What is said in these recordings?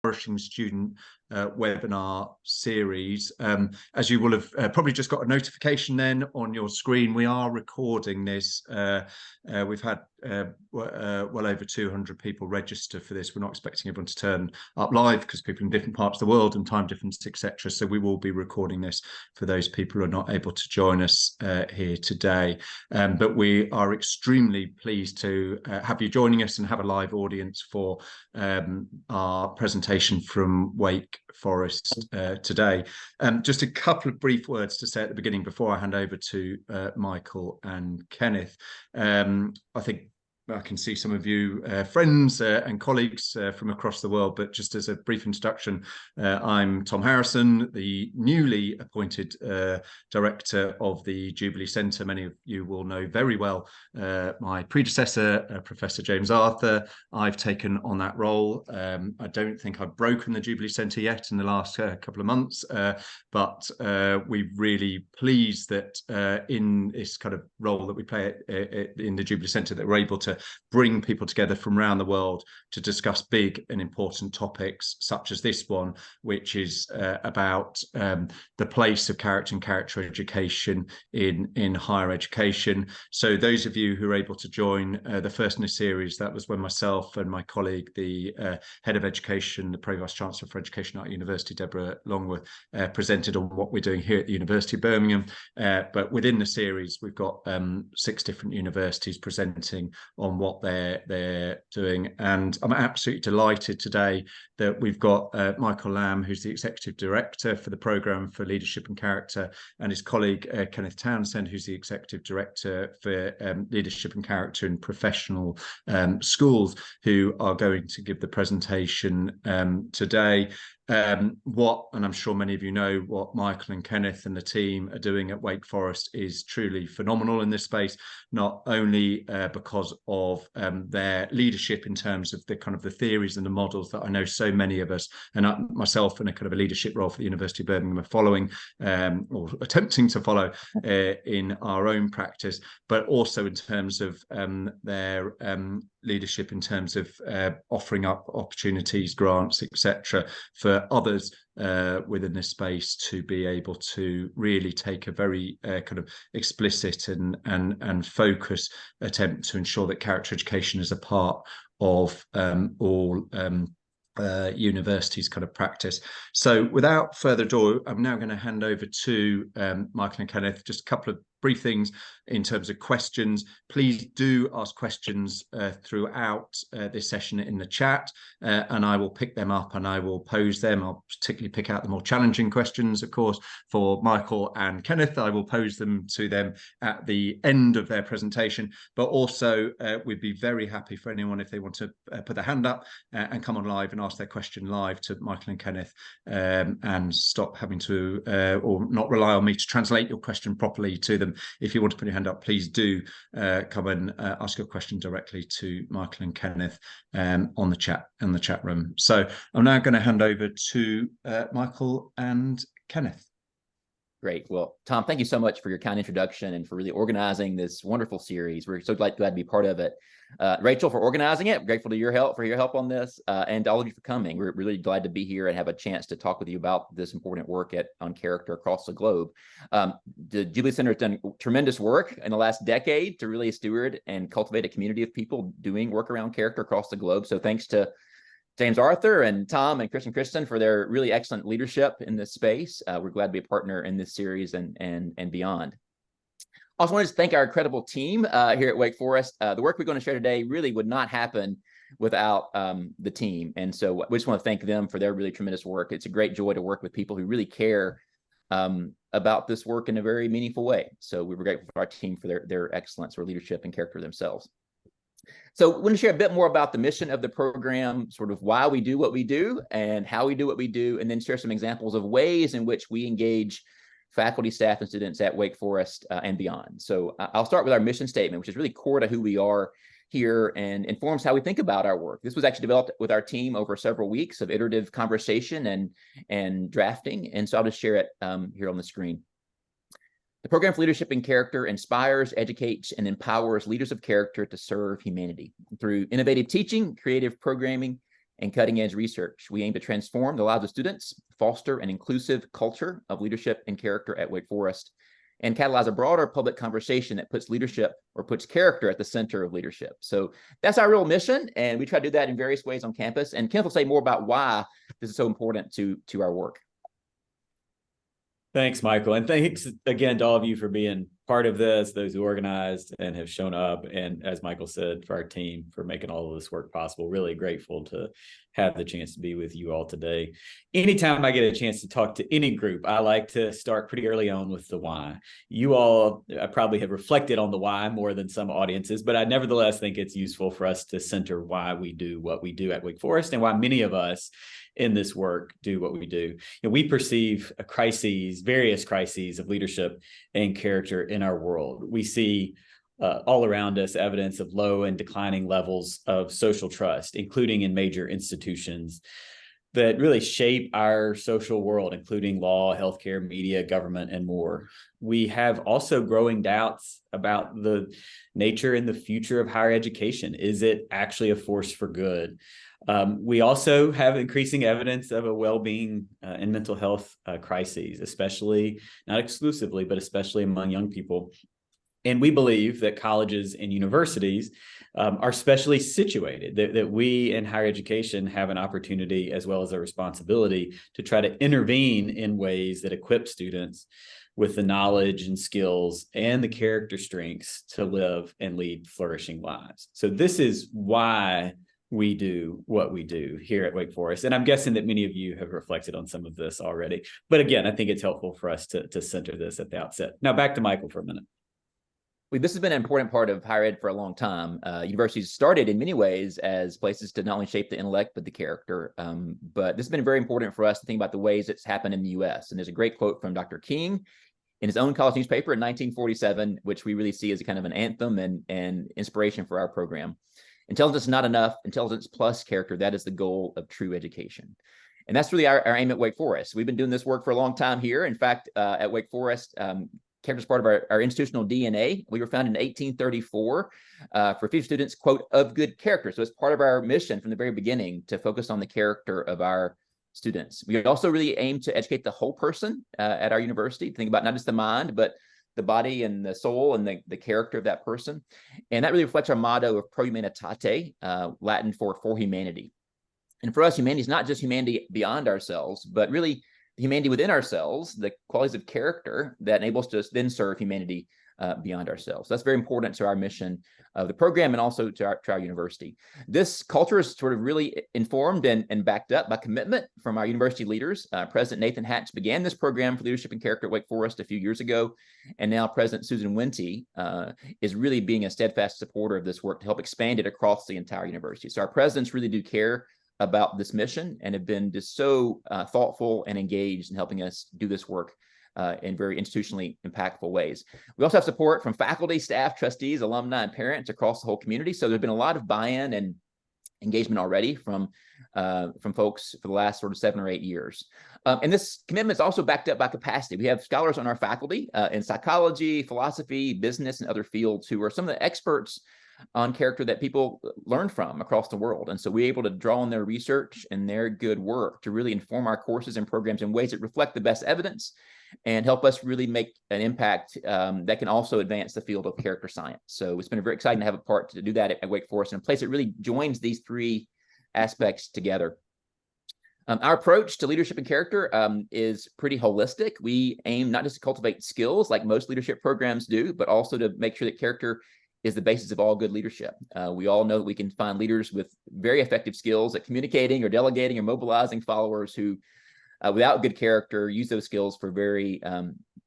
Flourishing student webinar series. As you will have probably just got a notification then on your screen, we are recording this. We've had well over 200 people register for this. We're not expecting everyone to turn up live because people in different parts of the world and time difference, etc. So we will be recording this for those people who are not able to join us here today. But we are extremely pleased to have you joining us and have a live audience for our presentation from Wake Forest today. Just a couple of brief words to say at the beginning before I hand over to Michael and Kenneth. I think I can see some of you friends and colleagues from across the world, but just as a brief introduction, I'm Tom Harrison, the newly appointed director of the Jubilee Centre. Many of you will know very well my predecessor, Professor James Arthur. I've taken on that role. I don't think I've broken the Jubilee Centre yet in the last couple of months, but we're really pleased that in this kind of role that we play in the Jubilee Centre, that we're able to bring people together from around the world to discuss big and important topics such as this one, which is about the place of character and character education in higher education. So those of you who are able to join the first in a series, that was when myself and my colleague, the head of education, the Pro-Vice Chancellor for Education at University, Deborah Longworth, presented on what we're doing here at the University of Birmingham. But within the series, we've got 6 different universities presenting on what they're doing. And I'm absolutely delighted today that we've got Michael Lamb, who's the Executive Director for the Programme for Leadership and Character, and his colleague Kenneth Townsend, who's the Executive Director for Leadership and Character in Professional Schools, who are going to give the presentation today. And I'm sure many of you know, what Michael and Kenneth and the team are doing at Wake Forest is truly phenomenal in this space, not only because of their leadership in terms of the kind of the theories and the models that I know so many of us, and myself in a kind of a leadership role for the University of Birmingham, are following or attempting to follow in our own practice, but also in terms of their leadership in terms of offering up opportunities, grants, etc., for others within this space to be able to really take a very kind of explicit and focused attempt to ensure that character education is a part of all universities kind of practice. So without further ado, I'm now going to hand over to Michael and Kenneth. Just a couple of brief things in terms of questions. Please do ask questions throughout this session in the chat, and I will pick them up and I will pose them. I'll particularly pick out the more challenging questions, of course, for Michael and Kenneth. I will pose them to them at the end of their presentation, but also we'd be very happy for anyone if they want to put their hand up and come on live and ask their question live to Michael and Kenneth, and stop having to or not rely on me to translate your question properly to them. If you want to put your hand up, please do come and ask your question directly to Michael and Kenneth on the chat room. So I'm now going to hand over to Michael and Kenneth. Great. Well, Tom, thank you so much for your kind introduction and for really organizing this wonderful series. We're so glad to be part of it. Rachel, for organizing it. Grateful to your help on this, and all of you for coming. We're really glad to be here and have a chance to talk with you about this important work on character across the globe. The Jubilee Center has done tremendous work in the last decade to really steward and cultivate a community of people doing work around character across the globe. So thanks to James Arthur and Tom and Kristen for their really excellent leadership in this space. We're glad to be a partner in this series and beyond. Also wanted to thank our incredible team here at Wake Forest. The work we're going to share today really would not happen without the team. And so we just want to thank them for their really tremendous work. It's a great joy to work with people who really care about this work in a very meaningful way. So we were grateful for our team for their excellence or leadership and character themselves. So I want to share a bit more about the mission of the program, sort of why we do what we do and how we do what we do, and then share some examples of ways in which we engage faculty, staff, and students at Wake Forest and beyond. So I'll start with our mission statement, which is really core to who we are here and informs how we think about our work. This was actually developed with our team over several weeks of iterative conversation and drafting. And so I'll just share it here on the screen. The Program for Leadership and Character inspires, educates, and empowers leaders of character to serve humanity through innovative teaching, creative programming, and cutting-edge research. We aim to transform the lives of students, foster an inclusive culture of leadership and character at Wake Forest, and catalyze a broader public conversation that puts leadership or puts character at the center of leadership. So that's our real mission, and we try to do that in various ways on campus. And Kenneth will say more about why this is so important to our work. Thanks, Michael. And thanks again to all of you for being part of this, those who organized and have shown up. And as Michael said, for our team for making all of this work possible. Really grateful to have the chance to be with you all today. Anytime I get a chance to talk to any group, I like to start pretty early on with the why. You all probably have reflected on the why more than some audiences, but I nevertheless think it's useful for us to center why we do what we do at Wake Forest and why many of us in this work do what we do. We perceive various crises of leadership and character in our world. We see all around us evidence of low and declining levels of social trust, including in major institutions that really shape our social world, including law, healthcare, media, government, and more. We have also growing doubts about the nature and the future of higher education. Is it actually a force for good? We also have increasing evidence of a well-being and mental health crises, especially, not exclusively, but especially among young people. And we believe that colleges and universities are specially situated, that we in higher education have an opportunity as well as a responsibility to try to intervene in ways that equip students with the knowledge and skills and the character strengths to live and lead flourishing lives. So this is why we do what we do here at Wake Forest. And I'm guessing that many of you have reflected on some of this already. But again, I think it's helpful for us to center this at the outset. Now back to Michael for a minute. This has been an important part of higher ed for a long time. Universities started in many ways as places to not only shape the intellect, but the character. But this has been very important for us to think about the ways it's happened in the US. And there's a great quote from Dr. King in his own college newspaper in 1947, which we really see as a kind of an anthem and inspiration for our program. Intelligence is not enough. Intelligence plus character, that is the goal of true education. And that's really our aim at Wake Forest. We've been doing this work for a long time here. In fact, at Wake Forest, character is part of our institutional DNA. We were founded in 1834 for future students, quote, of good character. So it's part of our mission from the very beginning to focus on the character of our students. We also really aim to educate the whole person at our university, think about not just the mind, but the body and the soul and the character of that person. And that really reflects our motto of pro humanitate, Latin for humanity. And for us, humanity is not just humanity beyond ourselves, but really humanity within ourselves, the qualities of character that enable us to then serve humanity beyond ourselves. That's very important to our mission of the program and also to our university. This culture is sort of really informed and backed up by commitment from our university leaders. President Nathan Hatch began this program for leadership and character at Wake Forest a few years ago, and now President Susan Wente is really being a steadfast supporter of this work to help expand it across the entire university. So our presidents really do care about this mission and have been just so thoughtful and engaged in helping us do this work in very institutionally impactful ways. We also have support from faculty, staff, trustees, alumni, and parents across the whole community. So there's been a lot of buy-in and engagement already from folks for the last sort of 7 or 8 years. And this commitment is also backed up by capacity. We have scholars on our faculty in psychology, philosophy, business, and other fields who are some of the experts on character that people learn from across the world. And so we're able to draw on their research and their good work to really inform our courses and programs in ways that reflect the best evidence and help us really make an impact that can also advance the field of character science. So it's been very exciting to have a part to do that at Wake Forest in a place that really joins these 3 aspects together. Our approach to leadership and character is pretty holistic. We aim not just to cultivate skills like most leadership programs do, but also to make sure that character is the basis of all good leadership. We all know that we can find leaders with very effective skills at communicating or delegating or mobilizing followers who, without good character, use those skills for very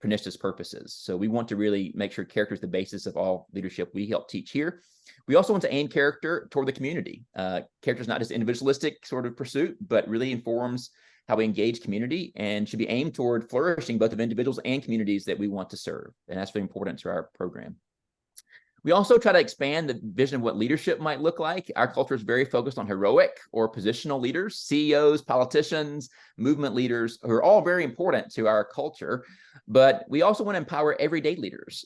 pernicious purposes. So we want to really make sure character is the basis of all leadership we help teach here. We also want to aim character toward the community. Character is not just individualistic sort of pursuit, but really informs how we engage community and should be aimed toward flourishing both of individuals and communities that we want to serve. And that's very important to our program. We also try to expand the vision of what leadership might look like. Our culture is very focused on heroic or positional leaders, CEOs, politicians, movement leaders, who are all very important to our culture. But we also want to empower everyday leaders,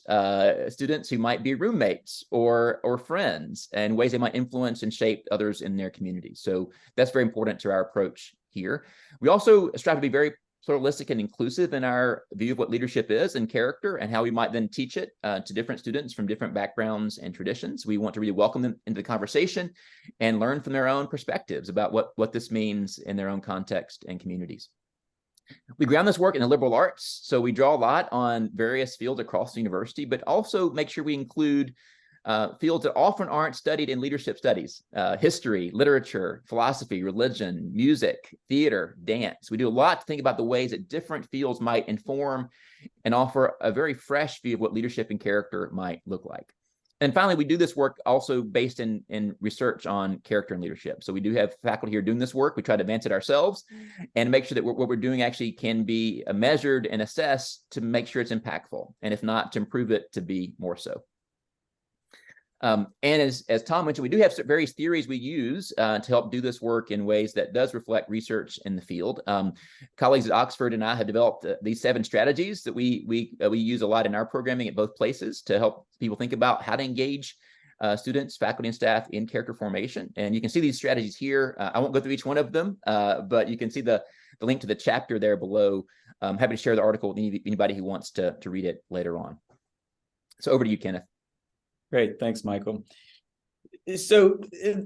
students who might be roommates or friends, and ways they might influence and shape others in their community. So that's very important to our approach here. We also strive to be very pluralistic and inclusive in our view of what leadership is and character, and how we might then teach it to different students from different backgrounds and traditions. We want to really welcome them into the conversation and learn from their own perspectives about what this means in their own context and communities. We ground this work in the liberal arts, so we draw a lot on various fields across the university, but also make sure we include fields that often aren't studied in leadership studies: history, literature, philosophy, religion, music, theater, dance. We do a lot to think about the ways that different fields might inform and offer a very fresh view of what leadership and character might look like. And finally, we do this work also based in research on character and leadership. So we do have faculty here doing this work. We try to advance it ourselves and make sure that what we're doing actually can be measured and assessed to make sure it's impactful, and if not, to improve it to be more so. And as Tom mentioned, we do have various theories we use to help do this work in ways that does reflect research in the field. Colleagues at Oxford and I have developed these 7 strategies that we use a lot in our programming at both places to help people think about how to engage students, faculty, and staff in character formation. And you can see these strategies here. I won't go through each one of them, but you can see the link to the chapter there below. I'm happy to share the article with anybody who wants to read it later on. So over to you, Kenneth. Great. Thanks, Michael. So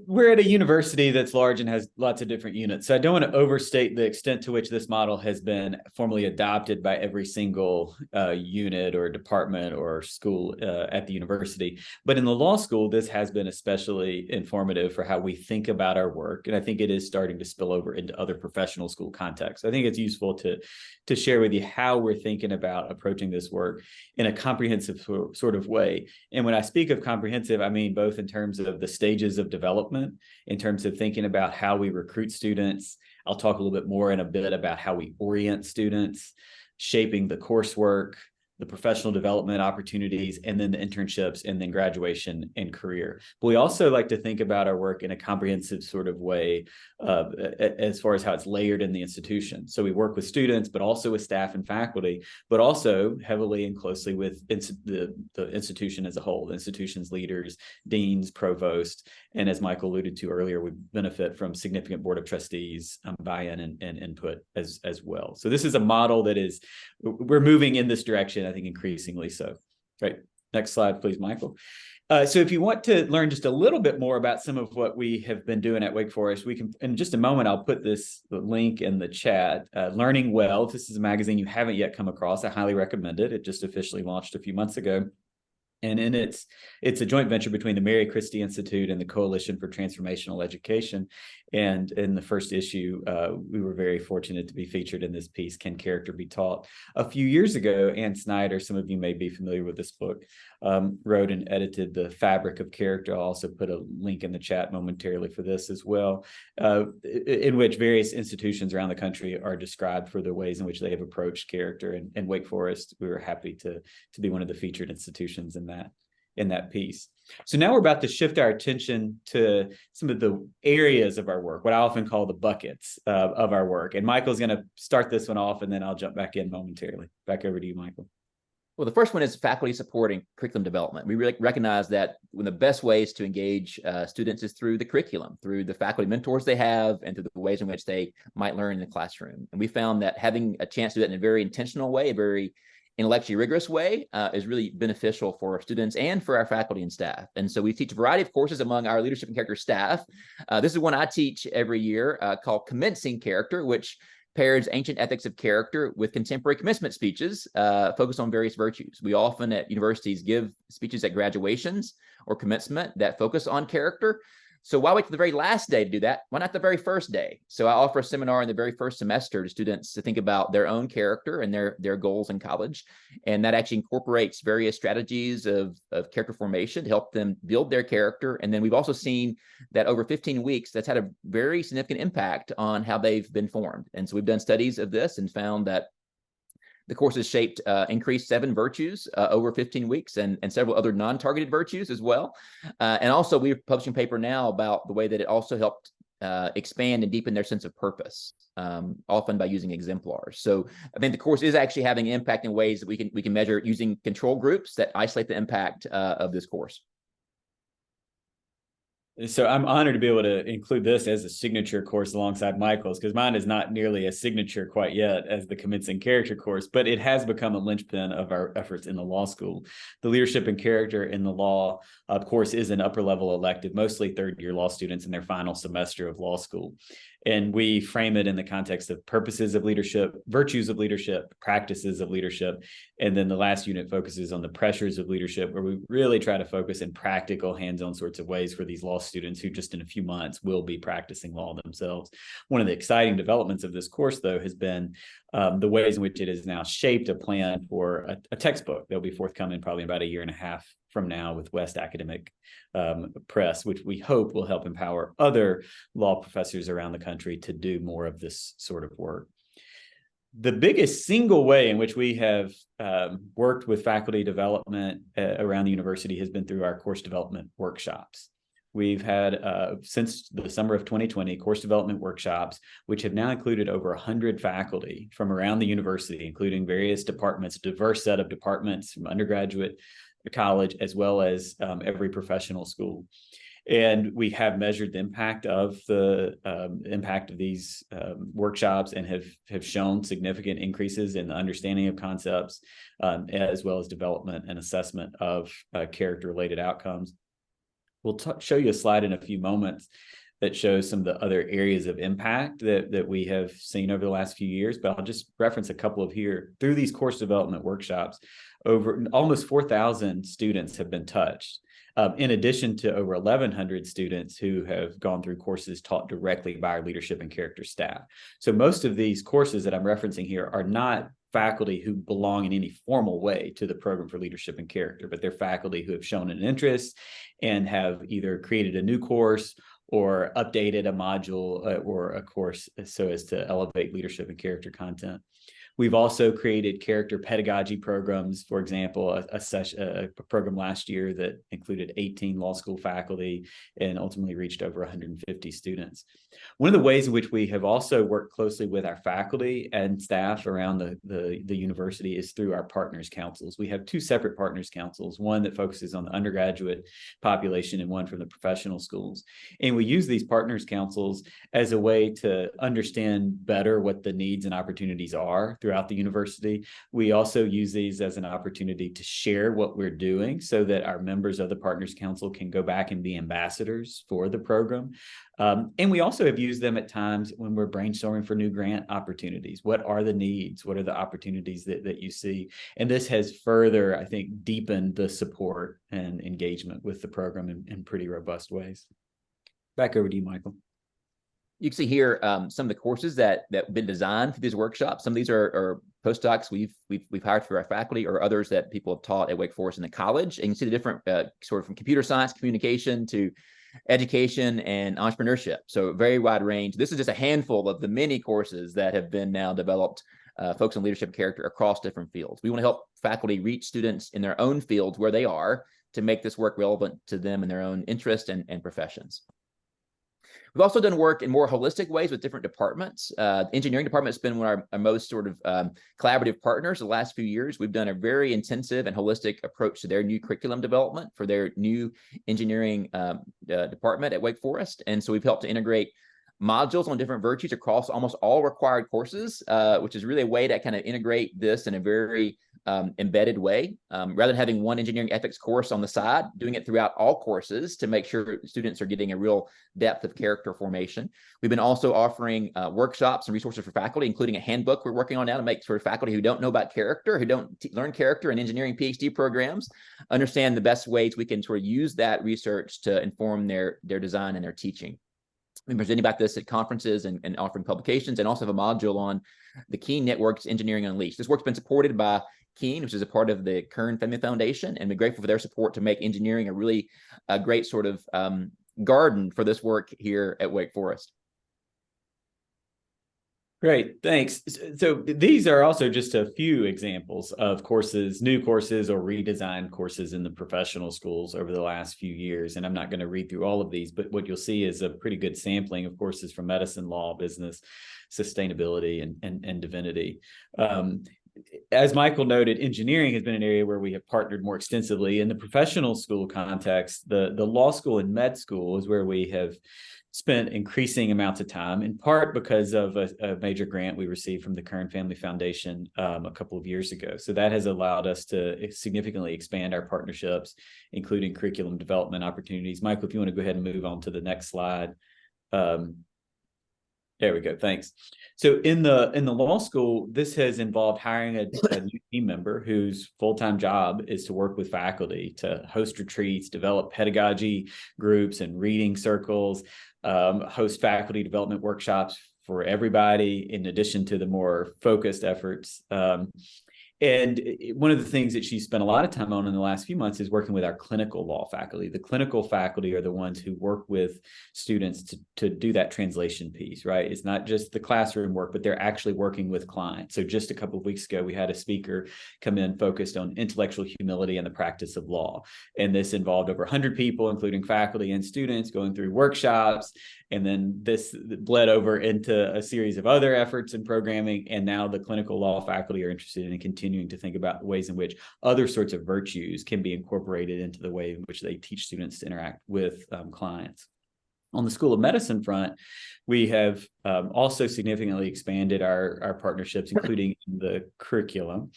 we're at a university that's large and has lots of different units. So I don't want to overstate the extent to which this model has been formally adopted by every single unit or department or school at the university. But in the law school, this has been especially informative for how we think about our work. And I think it is starting to spill over into other professional school contexts. I think it's useful to share with you how we're thinking about approaching this work in a comprehensive sort of way. And when I speak of comprehensive, I mean both in terms of the stages of development, in terms of thinking about how we recruit students. I'll talk a little bit more in a bit about how we orient students, shaping the coursework, the professional development opportunities, and then the internships, and then graduation and career. But we also like to think about our work in a comprehensive sort of way as far as how it's layered in the institution. So we work with students, but also with staff and faculty, but also heavily and closely with the institution as a whole, the institution's leaders, deans, provost, and as Michael alluded to earlier, we benefit from significant board of trustees buy-in and input as well. So this is a model that we're moving in this direction, I think increasingly so. Right. Next slide, please, Michael. So if you want to learn just a little bit more about some of what we have been doing at Wake Forest, we can, in just a moment, I'll put the link in the chat. Learning Well, if this is a magazine you haven't yet come across, I highly recommend it. It just officially launched a few months ago. And in it's a joint venture between the Mary Christie Institute and the Coalition for Transformational Education. And in the first issue, we were very fortunate to be featured in this piece, Can Character Be Taught? A few years ago, Ann Snyder, some of you may be familiar with this book, wrote and edited The Fabric of Character. I'll also put a link in the chat momentarily for this as well, in which various institutions around the country are described for the ways in which they have approached character. And Wake Forest, we were happy to be one of the featured institutions in that piece. So now we're about to shift our attention to some of the areas of our work, what I often call the buckets of our work. And Michael's going to start this one off, and then I'll jump back in momentarily. Back over to you, Michael. Well, the first one is faculty support and curriculum development. We really recognize that one of the best ways to engage students is through the curriculum, through the faculty mentors they have, and through the ways in which they might learn in the classroom. And we found that having a chance to do that in a very intentional way, a very intellectually rigorous way, is really beneficial for our students and for our faculty and staff. And so we teach a variety of courses among our leadership and character staff. This is one I teach every year called Commencing Character, which pairs ancient ethics of character with contemporary commencement speeches focused on various virtues. We often at universities give speeches at graduations or commencement that focus on character. So why wait till the very last day to do that? Why not the very first day? So I offer a seminar in the very first semester to students to think about their own character and their goals in college. And that actually incorporates various strategies of character formation to help them build their character. And then we've also seen that over 15 weeks, that's had a very significant impact on how they've been formed. And so we've done studies of this and found that The course has shaped increased 7 virtues over 15 weeks and several other non-targeted virtues as well. And also, we're publishing a paper now about the way that it also helped expand and deepen their sense of purpose, often by using exemplars. So I think the course is actually having an impact in ways that we can measure using control groups that isolate the impact of this course. So I'm honored to be able to include this as a signature course alongside Michael's, because mine is not nearly a signature quite yet as the Commencing Character course, but it has become a linchpin of our efforts in the law school. The Leadership and Character in the law course is an upper level elective, mostly third-year law students in their final semester of law school. And we frame it in the context of purposes of leadership, virtues of leadership, practices of leadership. And then the last unit focuses on the pressures of leadership, where we really try to focus in practical, hands-on sorts of ways for these law students who just in a few months will be practicing law themselves. One of the exciting developments of this course, though, has been the ways in which it has now shaped a plan for a textbook that will be forthcoming probably about 1.5 years from now with West Academic Press, which we hope will help empower other law professors around the country to do more of this sort of work. The biggest single way in which we have worked with faculty development around the university has been through our course development workshops. We've had, since the summer of 2020, course development workshops, which have now included over 100 faculty from around the university, including various departments, a diverse set of departments from undergraduate, college, as well as every professional school. And we have measured the impact of these workshops and have shown significant increases in the understanding of concepts, as well as development and assessment of character-related outcomes. We'll show you a slide in a few moments that shows some of the other areas of impact that we have seen over the last few years, but I'll just reference a couple of here. Through these course development workshops, over almost 4,000 students have been touched, in addition to over 1,100 students who have gone through courses taught directly by our leadership and character staff. So most of these courses that I'm referencing here are not faculty who belong in any formal way to the program for leadership and character, but they're faculty who have shown an interest and have either created a new course or updated a module or a course so as to elevate leadership and character content. We've also created character pedagogy programs. For example, a program last year that included 18 law school faculty and ultimately reached over 150 students. One of the ways in which we have also worked closely with our faculty and staff around the university is through our partners councils. We have 2 separate partners councils, one that focuses on the undergraduate population and one from the professional schools. And we use these partners councils as a way to understand better what the needs and opportunities are throughout the university. We also use these as an opportunity to share what we're doing so that our members of the Partners Council can go back and be ambassadors for the program. And we also have used them at times when we're brainstorming for new grant opportunities. What are the needs? What are the opportunities that you see? And this has further, I think, deepened the support and engagement with the program in pretty robust ways. Back over to you, Michael. You can see here some of the courses that have been designed for these workshops. Some of these are postdocs we've hired for our faculty, or others that people have taught at Wake Forest in the college. And you can see the different sort of from computer science, communication to education and entrepreneurship. So very wide range. This is just a handful of the many courses that have been now developed, focused on leadership and character across different fields. We want to help faculty reach students in their own fields where they are to make this work relevant to them in their own interests and professions. We've also done work in more holistic ways with different departments. The engineering department has been one of our most sort of collaborative partners the last few years. We've done a very intensive and holistic approach to their new curriculum development for their new engineering department at Wake Forest. And so we've helped to integrate modules on different virtues across almost all required courses, which is really a way to kind of integrate this in a very embedded way, rather than having one engineering ethics course on the side, doing it throughout all courses to make sure students are getting a real depth of character formation. We've been also offering workshops and resources for faculty, including a handbook we're working on now to make sort of faculty who don't know about character, who don't learn character in engineering PhD programs, understand the best ways we can sort of use that research to inform their design and their teaching. We've been presenting about this at conferences and offering publications, and also have a module on the Keen Network's Engineering Unleashed. This work's been supported by Keen, which is a part of the Kern Family Foundation, and we're grateful for their support to make engineering a really great sort of garden for this work here at Wake Forest. Great, thanks. So these are also just a few examples of courses, new courses or redesigned courses in the professional schools over the last few years. And I'm not going to read through all of these, but what you'll see is a pretty good sampling of courses from medicine, law, business, sustainability, and divinity. As Michael noted, engineering has been an area where we have partnered more extensively. In the professional school context, the law school and med school is where we have spent increasing amounts of time, in part because of a major grant we received from the Kern Family Foundation a couple of years ago. So that has allowed us to significantly expand our partnerships, including curriculum development opportunities. Michael, if you want to go ahead and move on to the next slide. There we go. Thanks. So in the law school, this has involved hiring a new team member whose full-time job is to work with faculty to host retreats, develop pedagogy groups and reading circles, host faculty development workshops for everybody, in addition to the more focused efforts. And one of the things that she spent a lot of time on in the last few months is working with our clinical law faculty. The clinical faculty are the ones who work with students to do that translation piece, right? It's not just the classroom work, but they're actually working with clients. So just a couple of weeks ago, we had a speaker come in focused on intellectual humility and the practice of law. And this involved over 100 people, including faculty and students, going through workshops. And then this bled over into a series of other efforts in programming. And now the clinical law faculty are interested in continuing to think about ways in which other sorts of virtues can be incorporated into the way in which they teach students to interact with clients. On the School of Medicine front, we have also significantly expanded our partnerships, including in the curriculum.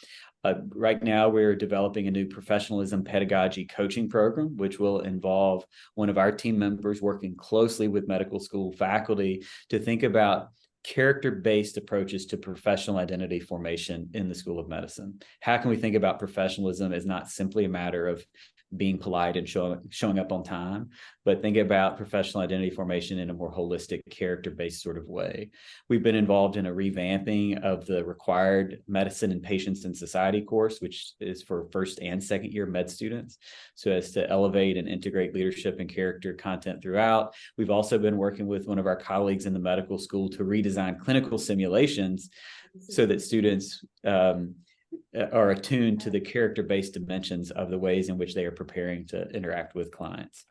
Right now, we're developing a new professionalism pedagogy coaching program, which will involve one of our team members working closely with medical school faculty to think about character-based approaches to professional identity formation in the School of Medicine. How can we think about professionalism as not simply a matter of being polite and showing up on time, but think about professional identity formation in a more holistic, character-based sort of way. We've been involved in a revamping of the required medicine and patients in society course, which is for first and second year med students, so as to elevate and integrate leadership and character content throughout. We've also been working with one of our colleagues in the medical school to redesign clinical simulations so that students are attuned to the character-based dimensions of the ways in which they are preparing to interact with clients.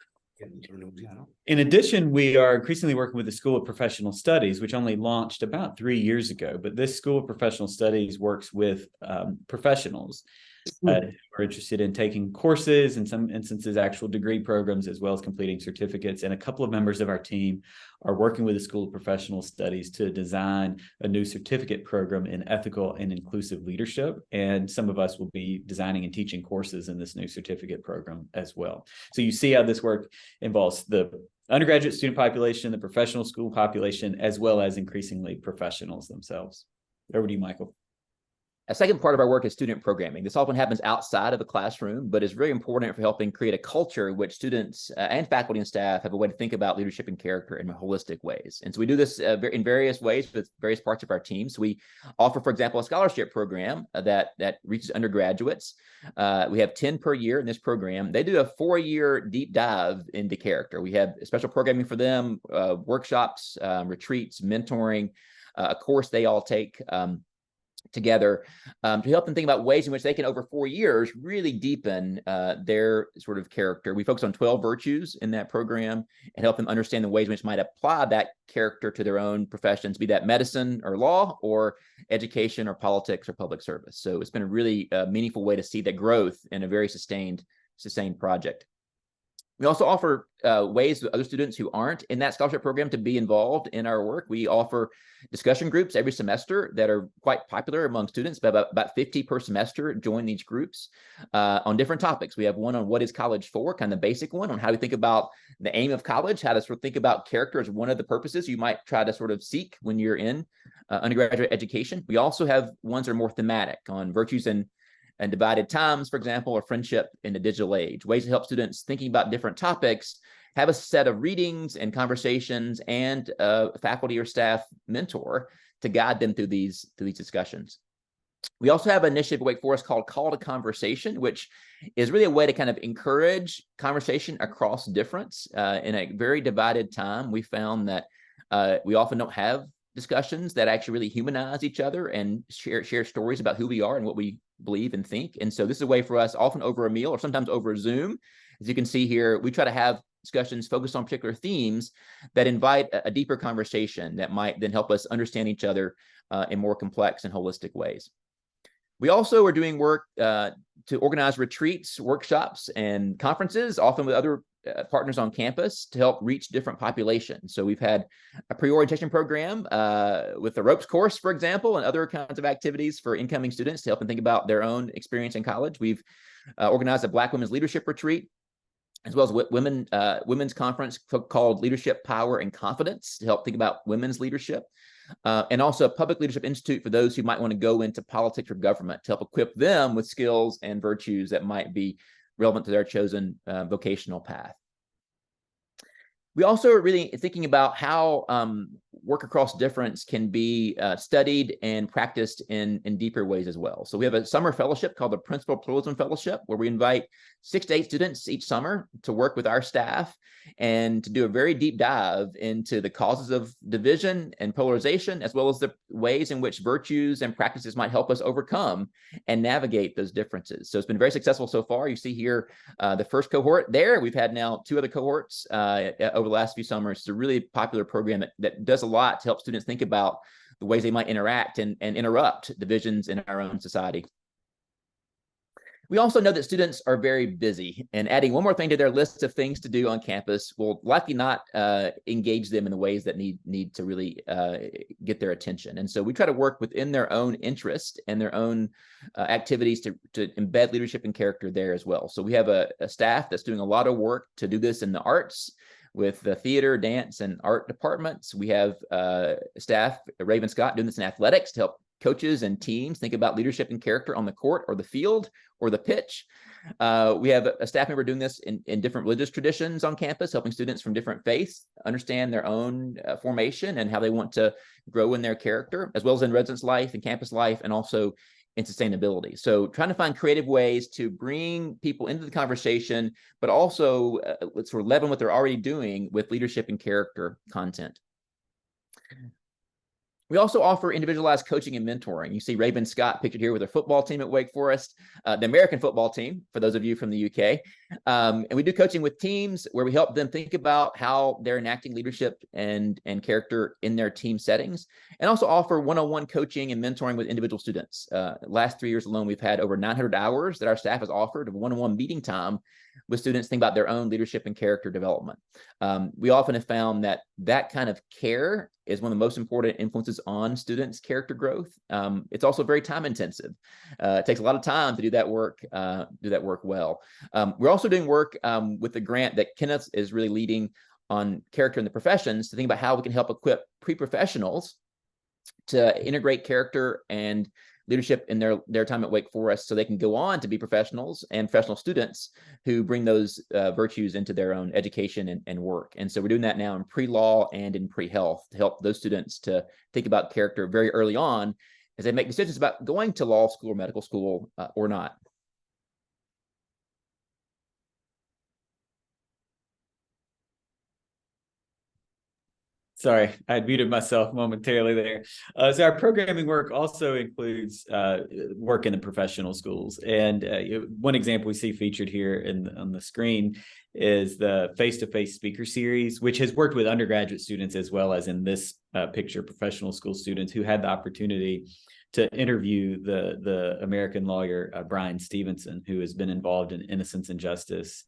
In addition, we are increasingly working with the School of Professional Studies, which only launched about 3 years ago. But this School of Professional Studies works with professionals who are interested in taking courses, in some instances, actual degree programs, as well as completing certificates. And a couple of members of our team are working with the School of Professional Studies to design a new certificate program in ethical and inclusive leadership. And some of us will be designing and teaching courses in this new certificate program as well. So you see how this work involves the undergraduate student population, the professional school population, as well as increasingly professionals themselves. Over to you, Michael. A second part of our work is student programming. This often happens outside of the classroom, but is very important for helping create a culture in which students and faculty and staff have a way to think about leadership and character in holistic ways. And so we do this in various ways with various parts of our team. So we offer, for example, a scholarship program that reaches undergraduates. We have 10 per year in this program. They do a 4-year deep dive into character. We have special programming for them, workshops, retreats, mentoring, a course they all take together to help them think about ways in which they can, over 4 years, really deepen their sort of character. We focus on 12 virtues in that program and help them understand the ways in which might apply that character to their own professions, be that medicine or law or education or politics or public service. So it's been a really meaningful way to see that growth in a very sustained project. We also offer ways for other students who aren't in that scholarship program to be involved in our work. We offer discussion groups every semester that are quite popular among students. About 50 per semester join these groups on different topics. We have one on what is college for, kind of the basic one on how to think about the aim of college, how to sort of think about character as one of the purposes you might try to sort of seek when you're in undergraduate education. We also have ones that are more thematic on virtues and divided times, for example, or friendship in the digital age, ways to help students thinking about different topics, have a set of readings and conversations and a faculty or staff mentor to guide them through these discussions. We also have an initiative at Wake Forest called Call to Conversation, which is really a way to kind of encourage conversation across difference. In a very divided time, we found that we often don't have discussions that actually really humanize each other and share stories about who we are and what we believe and think. And so this is a way for us, often over a meal or sometimes over Zoom. As you can see here, we try to have discussions focused on particular themes that invite a deeper conversation that might then help us understand each other in more complex and holistic ways. We also are doing work to organize retreats, workshops, and conferences, often with other partners on campus, to help reach different populations. So we've had a pre-orientation program with the ropes course, for example, and other kinds of activities for incoming students to help them think about their own experience in college. We've organized a Black Women's Leadership Retreat, as well as women's conference called Leadership, Power, and Confidence to help think about women's leadership. And also a Public Leadership Institute for those who might want to go into politics or government to help equip them with skills and virtues that might be relevant to their chosen vocational path. We also are really thinking about how work across difference can be studied and practiced in deeper ways as well. So we have a summer fellowship called the Principal Pluralism Fellowship, where we invite 6 to 8 students each summer to work with our staff and to do a very deep dive into the causes of division and polarization, as well as the ways in which virtues and practices might help us overcome and navigate those differences. So it's been very successful so far. You see here the first cohort there. We've had now 2 other cohorts over the last few summers. It's a really popular program that does a lot to help students think about the ways they might interact and interrupt divisions in our own society. We also know that students are very busy, and adding one more thing to their list of things to do on campus will likely not engage them in the ways that need to really get their attention. And so we try to work within their own interest and their own activities to embed leadership and character there as well. So we have a staff that's doing a lot of work to do this in the arts, with the theater, dance, and art departments. We have staff, Raven Scott, doing this in athletics to help coaches and teams think about leadership and character on the court or the field or the pitch. We have a staff member doing this in different religious traditions on campus, helping students from different faiths understand their own formation and how they want to grow in their character, as well as in residence life and campus life, and also in sustainability. So trying to find creative ways to bring people into the conversation, but also sort of leaven what they're already doing with leadership and character content. We also offer individualized coaching and mentoring. You see Raven Scott pictured here with her football team at Wake Forest, the American football team, for those of you from the UK. And we do coaching with teams where we help them think about how they're enacting leadership and character in their team settings, and also offer one-on-one coaching and mentoring with individual students. Last 3 years alone, we've had over 900 hours that our staff has offered of one-on-one meeting time with students think about their own leadership and character development. We often have found that kind of care is one of the most important influences on students' character growth. It's also very time intensive. It takes a lot of time to do that work well. We're also doing work with the grant that Kenneth is really leading on character in the professions to think about how we can help equip pre-professionals to integrate character and leadership in their time at Wake Forest, so they can go on to be professionals and professional students who bring those virtues into their own education and work. And so we're doing that now in pre-law and in pre-health to help those students to think about character very early on as they make decisions about going to law school or medical school or not. Sorry, I had muted myself momentarily there. So our programming work also includes work in the professional schools. And one example we see featured here on the screen is the face-to-face speaker series, which has worked with undergraduate students as well as in this picture, professional school students who had the opportunity to interview the American lawyer, Bryan Stevenson, who has been involved in innocence and justice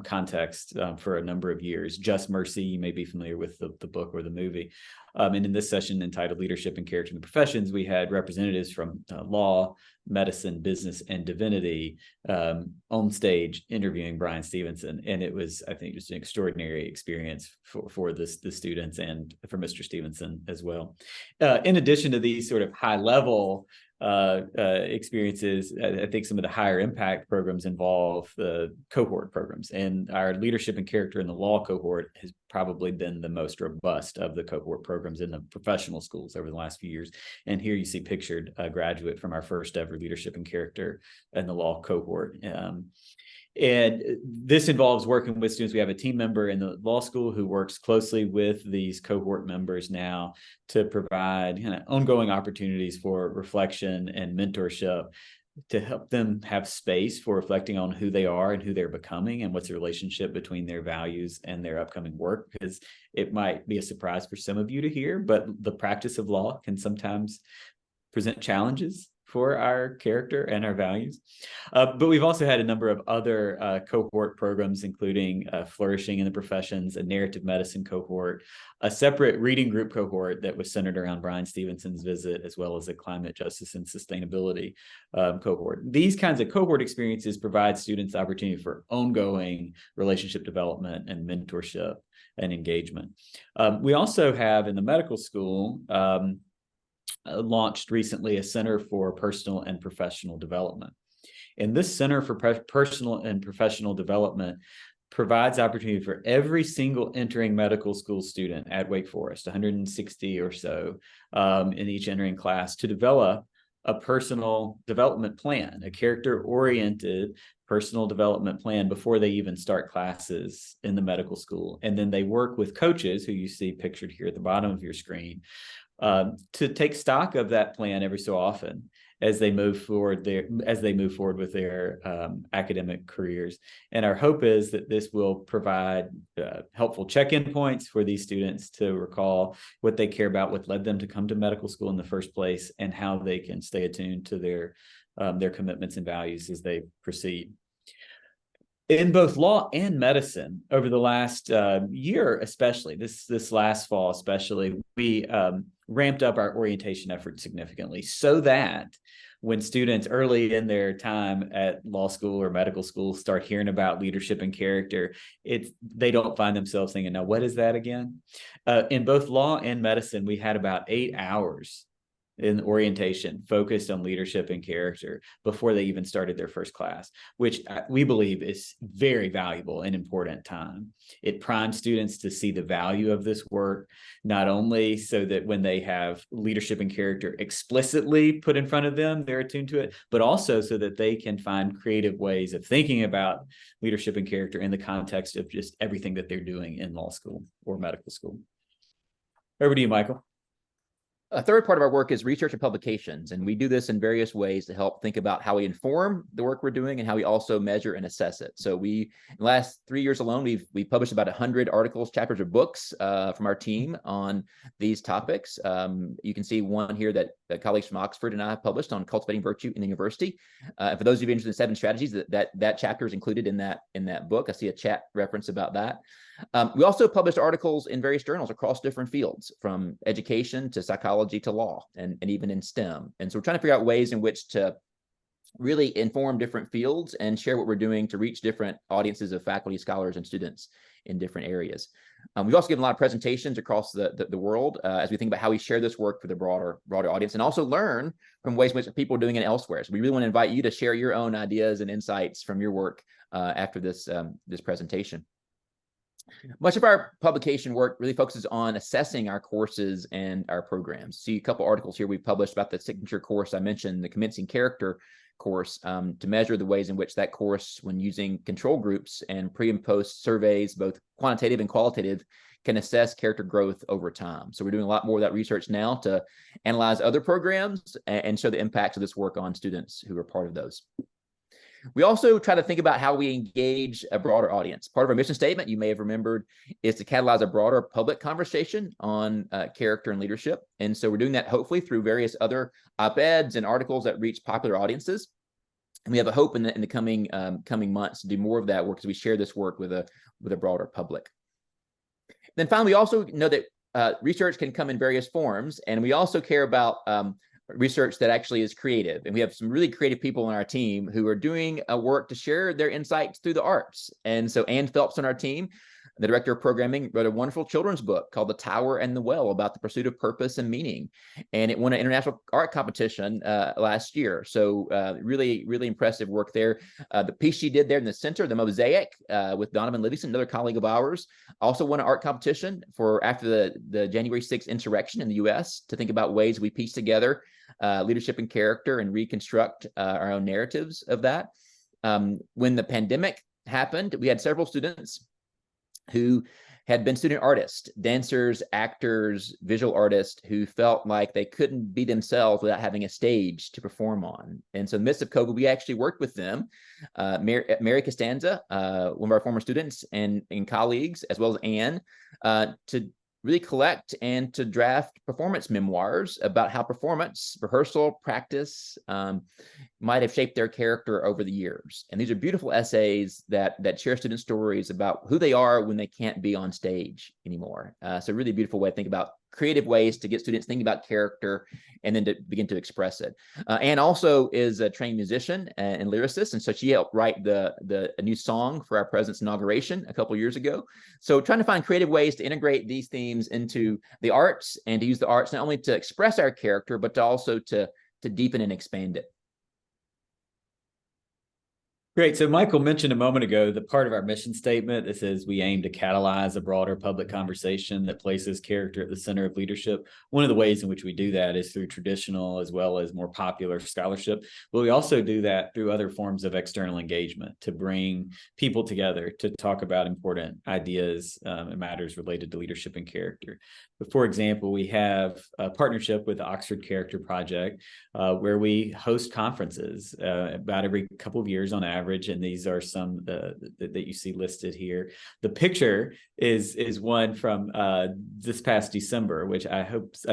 context for a number of years. Just Mercy, you may be familiar with the book or the movie. And in this session entitled Leadership and Character in the Professions, we had representatives from law, medicine, business, and divinity on stage interviewing Bryan Stevenson. And it was, I think, just an extraordinary experience for the students and for Mr. Stevenson as well. In addition to these sort of high-level experiences. I think some of the higher impact programs involve the cohort programs, and our leadership and character in the law cohort has probably been the most robust of the cohort programs in the professional schools over the last few years. And here you see pictured a graduate from our first ever leadership and character in the law cohort. And this involves working with students. We have a team member in the law school who works closely with these cohort members now to provide kind of ongoing opportunities for reflection and mentorship to help them have space for reflecting on who they are and who they're becoming and what's the relationship between their values and their upcoming work. Because it might be a surprise for some of you to hear, but the practice of law can sometimes present challenges for our character and our values. But we've also had a number of other cohort programs, including Flourishing in the Professions, a narrative medicine cohort, a separate reading group cohort that was centered around Brian Stevenson's visit, as well as a climate justice and sustainability cohort. These kinds of cohort experiences provide students the opportunity for ongoing relationship development and mentorship and engagement. We also have in the medical school, launched recently a Center for Personal and Professional Development. And this Center for Personal and Professional Development provides opportunity for every single entering medical school student at Wake Forest, 160 or so in each entering class, to develop a personal development plan, a character-oriented personal development plan before they even start classes in the medical school. And then they work with coaches, who you see pictured here at the bottom of your screen, to take stock of that plan every so often as they move forward with their academic careers. And our hope is that this will provide helpful check-in points for these students to recall what they care about, what led them to come to medical school in the first place, and how they can stay attuned to their commitments and values as they proceed. In both law and medicine, over the last year, especially this last fall, especially, we ramped up our orientation efforts significantly, so that when students early in their time at law school or medical school start hearing about leadership and character, they don't find themselves thinking, "Now, what is that again?" In both law and medicine, we had about 8 hours in orientation focused on leadership and character before they even started their first class, which we believe is very valuable and important time. It primes students to see the value of this work, not only so that when they have leadership and character explicitly put in front of them, they're attuned to it, but also so that they can find creative ways of thinking about leadership and character in the context of just everything that they're doing in law school or medical school. Over to you, Michael. A third part of our work is research and publications, and we do this in various ways to help think about how we inform the work we're doing and how we also measure and assess it. So in the last 3 years alone, we've published about 100 articles, chapters, or books from our team on these topics. You can see one here that colleagues from Oxford and I have published on cultivating virtue in the university. And for those of you interested in 7 strategies, that chapter is included in that book. I see a chat reference about that. We also published articles in various journals across different fields, from education to psychology to law, and even in STEM. And so we're trying to figure out ways in which to really inform different fields and share what we're doing to reach different audiences of faculty, scholars, and students in different areas. We've also given a lot of presentations across the world as we think about how we share this work for the broader audience, and also learn from ways in which people are doing it elsewhere. So we really want to invite you to share your own ideas and insights from your work after this presentation. Much of our publication work really focuses on assessing our courses and our programs. See a couple articles here we published about the signature course I mentioned, the Commencing Character course, to measure the ways in which that course, when using control groups and pre and post surveys, both quantitative and qualitative, can assess character growth over time. So we're doing a lot more of that research now to analyze other programs and show the impacts of this work on students who are part of those. We also try to think about how we engage a broader audience. Part of our mission statement, you may have remembered, is to catalyze a broader public conversation on character and leadership. And so we're doing that hopefully through various other op-eds and articles that reach popular audiences. And we have a hope in the coming months to do more of that work as we share this work with a broader public. Then finally, we also know that research can come in various forms, and we also care about research that actually is creative. And we have some really creative people on our team who are doing work to share their insights through the arts. And so Ann Phelps on our team the director of programming, wrote a wonderful children's book called The Tower and the Well about the pursuit of purpose and meaning. And it won an international art competition last year. So really, really impressive work there. The piece she did there in the center, the mosaic with Donovan Livingston, another colleague of ours, also won an art competition for after the January 6th insurrection in the US to think about ways we piece together leadership and character and reconstruct our own narratives of that. When the pandemic happened, we had several students who had been student artists, dancers, actors, visual artists who felt like they couldn't be themselves without having a stage to perform on. And so in the midst of COVID, we actually worked with them, Mary Costanza, one of our former students and colleagues, as well as Anne, to really collect and to draft performance memoirs about how performance, rehearsal, practice might have shaped their character over the years. And these are beautiful essays that share student stories about who they are when they can't be on stage anymore. So really beautiful way to think about creative ways to get students thinking about character and then to begin to express it. Anne also is a trained musician and lyricist, and so she helped write a new song for our president's inauguration a couple years ago. So trying to find creative ways to integrate these themes into the arts and to use the arts not only to express our character, but to also to deepen and expand it. Great. So Michael mentioned a moment ago that part of our mission statement that says we aim to catalyze a broader public conversation that places character at the center of leadership. One of the ways in which we do that is through traditional as well as more popular scholarship. But we also do that through other forms of external engagement to bring people together to talk about important ideas and matters related to leadership and character. But for example, we have a partnership with the Oxford Character Project where we host conferences about every couple of years on average. And these are some that you see listed here. The picture is one from this past December, which I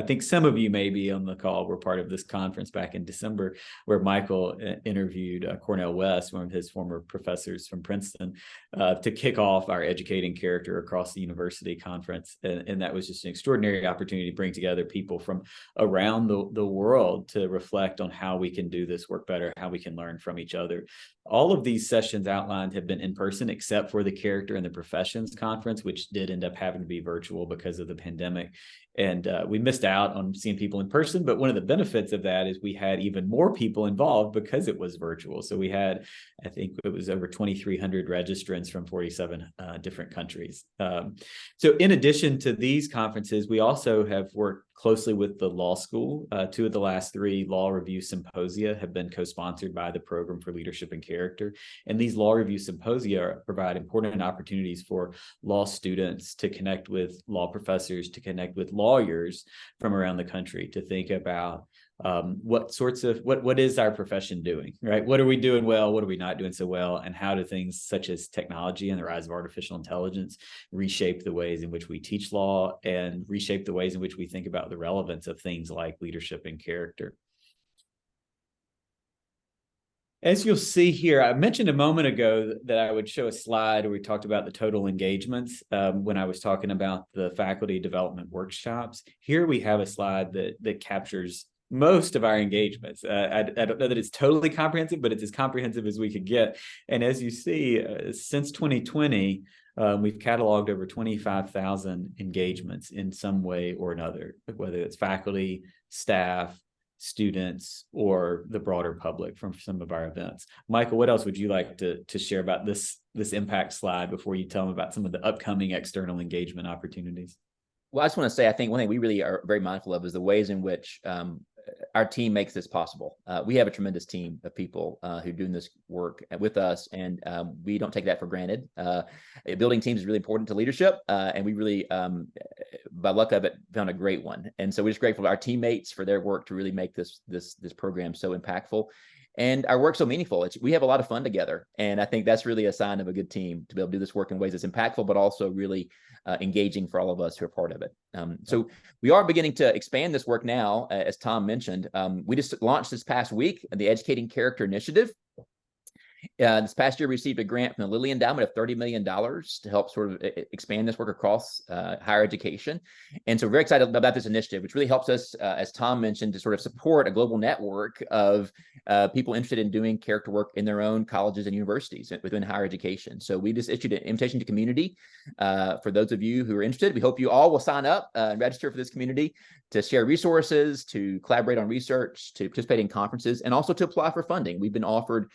think some of you may be on the call were part of this conference back in December, where Michael interviewed Cornel West, one of his former professors from Princeton, to kick off our Educating Character Across the University conference. And that was just an extraordinary opportunity to bring together people from around the world to reflect on how we can do this work better, how we can learn from each other. All of these sessions outlined have been in person, except for the Character and the Professions conference, which did end up having to be virtual because of the pandemic. And we missed out on seeing people in person. But one of the benefits of that is we had even more people involved because it was virtual. So we had, I think it was over 2,300 registrants from 47 different countries. So in addition to these conferences, we also have worked closely with the law school. 2 of the last 3 law review symposia have been co-sponsored by the Program for Leadership and Character. And these law review symposia provide important opportunities for law students to connect with law professors, to connect with lawyers from around the country, to think about what is our profession doing, right? What are we doing well? What are we not doing so well? And how do things such as technology and the rise of artificial intelligence reshape the ways in which we teach law and reshape the ways in which we think about the relevance of things like leadership and character? As you'll see here, I mentioned a moment ago that I would show a slide where we talked about the total engagements when I was talking about the faculty development workshops. Here we have a slide that captures most of our engagements. I don't know that it's totally comprehensive, but it's as comprehensive as we could get. And as you see, since 2020, we've cataloged over 25,000 engagements in some way or another, whether it's faculty, staff, students, or the broader public from some of our events. Michael, what else would you like to share about this impact slide before you tell them about some of the upcoming external engagement opportunities? Well, I just want to say, I think one thing we really are very mindful of is the ways in which our team makes this possible. We have a tremendous team of people who are doing this work with us, and we don't take that for granted. Building teams is really important to leadership, and we really, by luck of it, found a great one. And so we're just grateful to our teammates for their work to really make this program so impactful. And our work so meaningful. We have a lot of fun together. And I think that's really a sign of a good team to be able to do this work in ways that's impactful, but also really engaging for all of us who are part of it. So we are beginning to expand this work now, as Tom mentioned. We just launched this past week the Educating Character Initiative. This past year, we received a grant from the Lilly Endowment of $30 million to help sort of expand this work across higher education. And so we're very excited about this initiative, which really helps us, as Tom mentioned, to sort of support a global network of people interested in doing character work in their own colleges and universities within higher education. So we just issued an invitation to community for those of you who are interested. We hope you all will sign up and register for this community to share resources, to collaborate on research, to participate in conferences, and also to apply for funding. We've been offered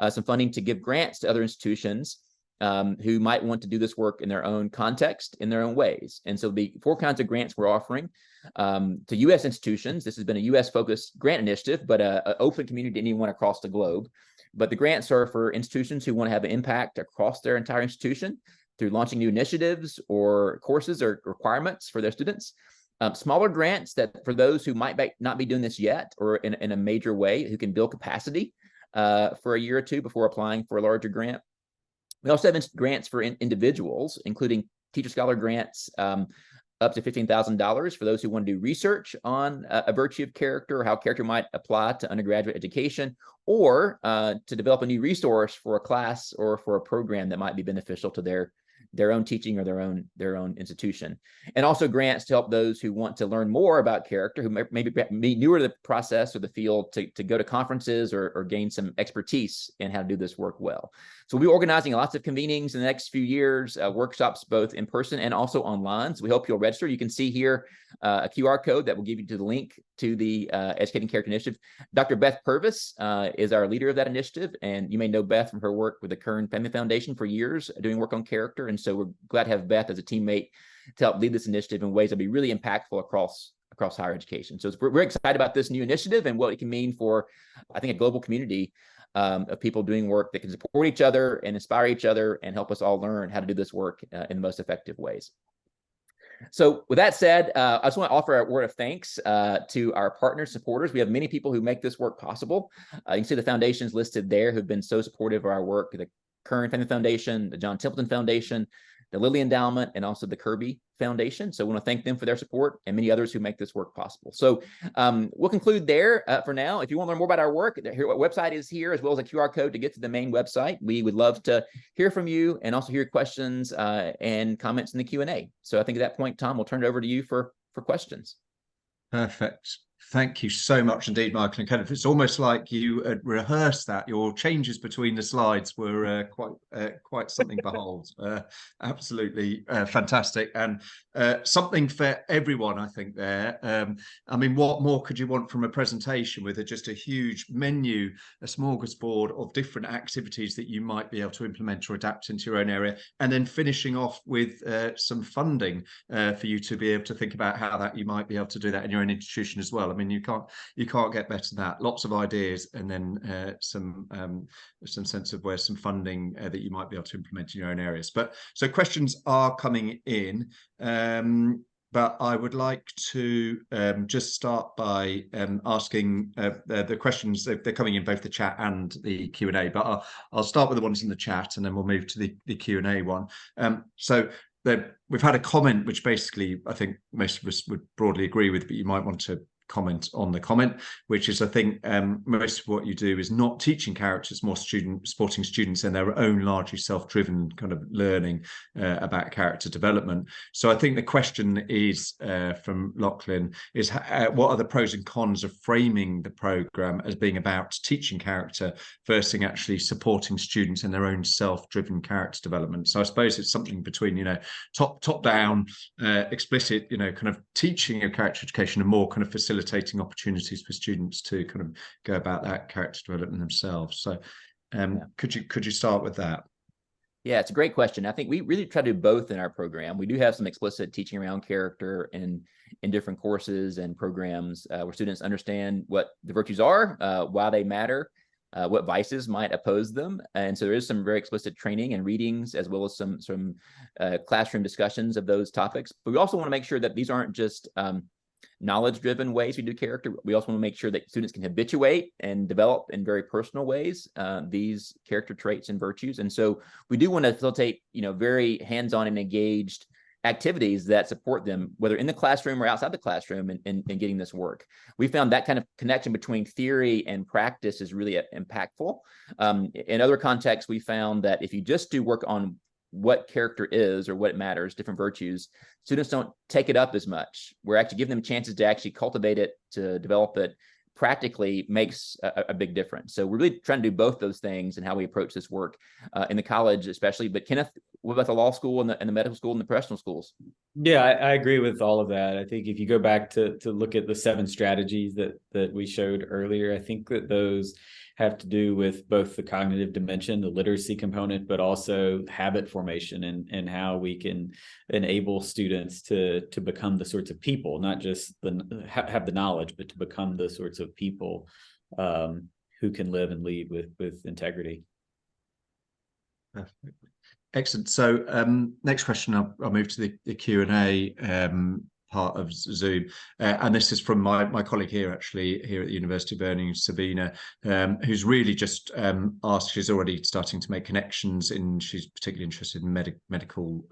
some funding to give grants to other institutions who might want to do this work in their own context, in their own ways. And so the 4 kinds of grants we're offering to U.S. institutions. This has been a U.S.-focused grant initiative, but an open community to anyone across the globe. But the grants are for institutions who want to have an impact across their entire institution through launching new initiatives or courses or requirements for their students. Smaller grants that for those who might not be doing this yet or in a major way, who can build capacity for a year or two before applying for a larger grant. We also have grants for individuals, including teacher scholar grants up to $15,000 for those who want to do research on a virtue of character or how character might apply to undergraduate education, or to develop a new resource for a class or for a program that might be beneficial to their own teaching or their own institution. And also grants to help those who want to learn more about character, who maybe be newer to the process or the field, to go to conferences or gain some expertise in how to do this work well. So we'll be organizing lots of convenings in the next few years, workshops both in person and also online. So we hope you'll register. You can see here a QR code that will give you to the link to the Educating Character Initiative. Dr. Beth Purvis is our leader of that initiative, and you may know Beth from her work with the Kern Family Foundation for years, doing work on character. And so we're glad to have Beth as a teammate to help lead this initiative in ways that be really impactful across higher education. So we're excited about this new initiative and what it can mean for, I think, a global community of people doing work that can support each other and inspire each other and help us all learn how to do this work in the most effective ways. So with that said, I just want to offer a word of thanks to our partners, supporters. We have many people who make this work possible. You can see the foundations listed there who've been so supportive of our work: the Kern Family Foundation, the John Templeton Foundation, the Lilly Endowment, and also the Kirby Foundation. So I want to thank them for their support and many others who make this work possible. So we'll conclude there for now. If you want to learn more about our work, our website is here, as well as a QR code to get to the main website. We would love to hear from you and also hear questions and comments in the Q&A. So I think at that point, Tom, we'll turn it over to you for questions. Perfect. Thank you so much indeed, Michael and Kenneth. It's almost like you had rehearsed that. Your changes between the slides were quite something to behold. Absolutely fantastic, and something for everyone, I think, there. I mean, what more could you want from a presentation with just a huge menu, a smorgasbord of different activities that you might be able to implement or adapt into your own area, and then finishing off with some funding for you to be able to think about how that you might be able to do that in your own institution as well. I mean, you can't get better than that. Lots of ideas, and then some sense of where some funding that you might be able to implement in your own areas. But so questions are coming in, but I would like to just start by asking the questions. They're coming in both the chat and the Q&A, but I'll start with the ones in the chat, and then we'll move to the Q&A one. So we've had a comment which basically I think most of us would broadly agree with, but you might want to comment on the comment, which is, I think most of what you do is not teaching characters, more supporting students in their own largely self-driven kind of learning about character development. So I think the question is from Lachlan is, what are the pros and cons of framing the program as being about teaching character versus actually supporting students in their own self-driven character development? So I suppose it's something between, top down, explicit, kind of teaching of character education, and more kind of facilitating opportunities for students to kind of go about that character development themselves. So could you start with that? Yeah, it's a great question. I think we really try to do both in our program. We do have some explicit teaching around character in different courses and programs where students understand what the virtues are, why they matter, what vices might oppose them. And so there is some very explicit training and readings, as well as some classroom discussions of those topics. But we also want to make sure that these aren't just knowledge-driven ways we do character. We also want to make sure that students can habituate and develop in very personal ways these character traits and virtues. And so we do want to facilitate, very hands-on and engaged activities that support them, whether in the classroom or outside the classroom, in getting this work. We found that kind of connection between theory and practice is really impactful. In other contexts, we found that if you just do work on what character is or what matters, different virtues, students don't take it up as much. We're actually giving them chances to actually cultivate it, to develop it. Practically makes a big difference. So we're really trying to do both those things and how we approach this work in the college, especially. But Kenneth, what about the law school and the medical school and the professional schools? Yeah, I agree with all of that. I think if you go back to look at the 7 strategies that we showed earlier, I think that those have to do with both the cognitive dimension, the literacy component, but also habit formation and how we can enable students to become the sorts of people, not just have the knowledge, but to become the sorts of people who can live and lead with integrity. Perfect. Excellent. So next question, I'll move to the Q&A part of Zoom, and this is from my colleague here, actually, here at the University of Birmingham, Sabina, who's really just asked. She's already starting to make connections she's particularly interested in medical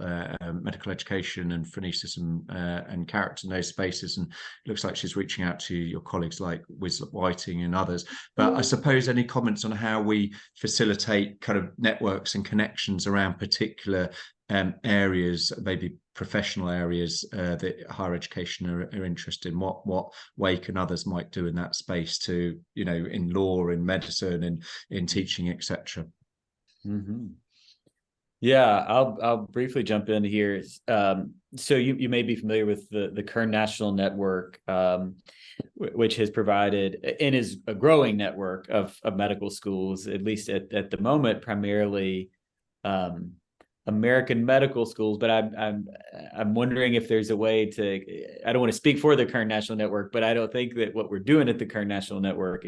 education and phronesis and character in those spaces, and it looks like she's reaching out to your colleagues like Wislop Whiting and others. But I suppose any comments on how we facilitate kind of networks and connections around particular areas, maybe professional areas that higher education are interested in? What way can others might do in that space to, in law, in medicine, and in teaching, etc.? Mm-hmm. Yeah, I'll briefly jump in here. So you may be familiar with the Kern National Network, which has provided and is a growing network of medical schools, at least at the moment, primarily American medical schools, but I'm wondering if there's a way to. I don't want to speak for the Kern National Network, but I don't think that what we're doing at the Kern National Network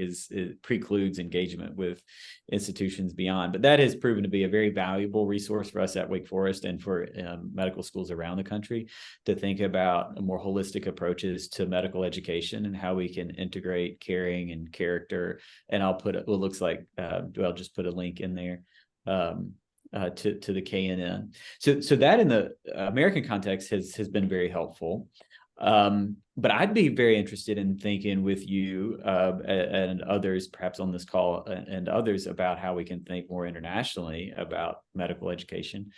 precludes engagement with institutions beyond. But that has proven to be a very valuable resource for us at Wake Forest and for medical schools around the country to think about more holistic approaches to medical education and how we can integrate caring and character. And I'll just put a link in there. To the KNN. So that in the American context has been very helpful. But I'd be very interested in thinking with you and others, perhaps on this call, and others, about how we can think more internationally about medical education.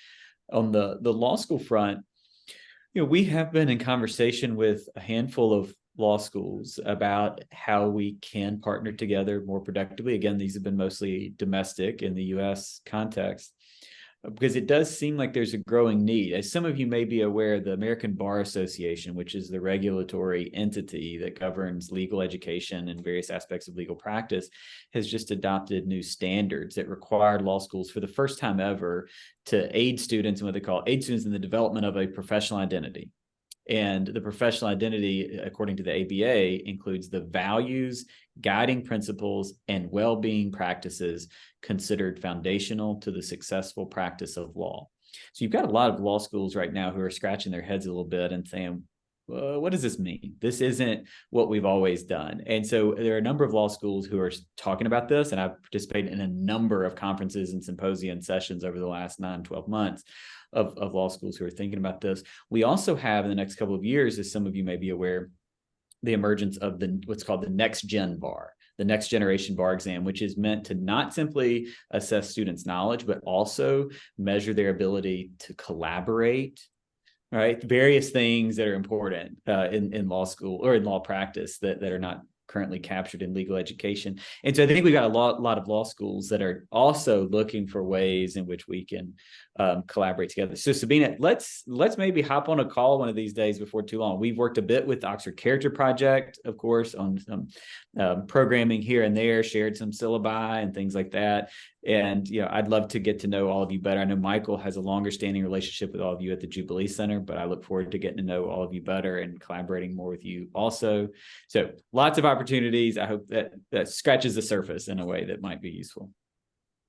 On the law school front, we have been in conversation with a handful of law schools about how we can partner together more productively. Again, these have been mostly domestic in the U.S. context, because it does seem like there's a growing need. As some of you may be aware, the American Bar Association, which is the regulatory entity that governs legal education and various aspects of legal practice, has just adopted new standards that require law schools for the first time ever to aid students in what they call aid students in the development of a professional identity. And the professional identity, according to the ABA, includes the values, guiding principles, and well-being practices considered foundational to the successful practice of law. So you've got a lot of law schools right now who are scratching their heads a little bit and saying, what does this mean? This isn't what we've always done. And so there are a number of law schools who are talking about this, and I've participated in a number of conferences and symposia and sessions over the last 9-12 months of law schools who are thinking about this. We also have, in the next couple of years, as some of you may be aware, the emergence of what's called the next gen bar, the next generation bar exam, which is meant to not simply assess students' knowledge, but also measure their ability to collaborate, right? Various things that are important in law school or in law practice that are not currently captured in legal education. And so I think we got a lot of law schools that are also looking for ways in which we can collaborate together. So Sabina, let's maybe hop on a call one of these days before too long. We've worked a bit with the Oxford Character Project, of course, on some programming here and there, shared some syllabi and things like that. And I'd love to get to know all of you better. I know Michael has a longer standing relationship with all of you at the Jubilee Center, but I look forward to getting to know all of you better and collaborating more with you also. So lots of opportunities. I hope that scratches the surface in a way that might be useful.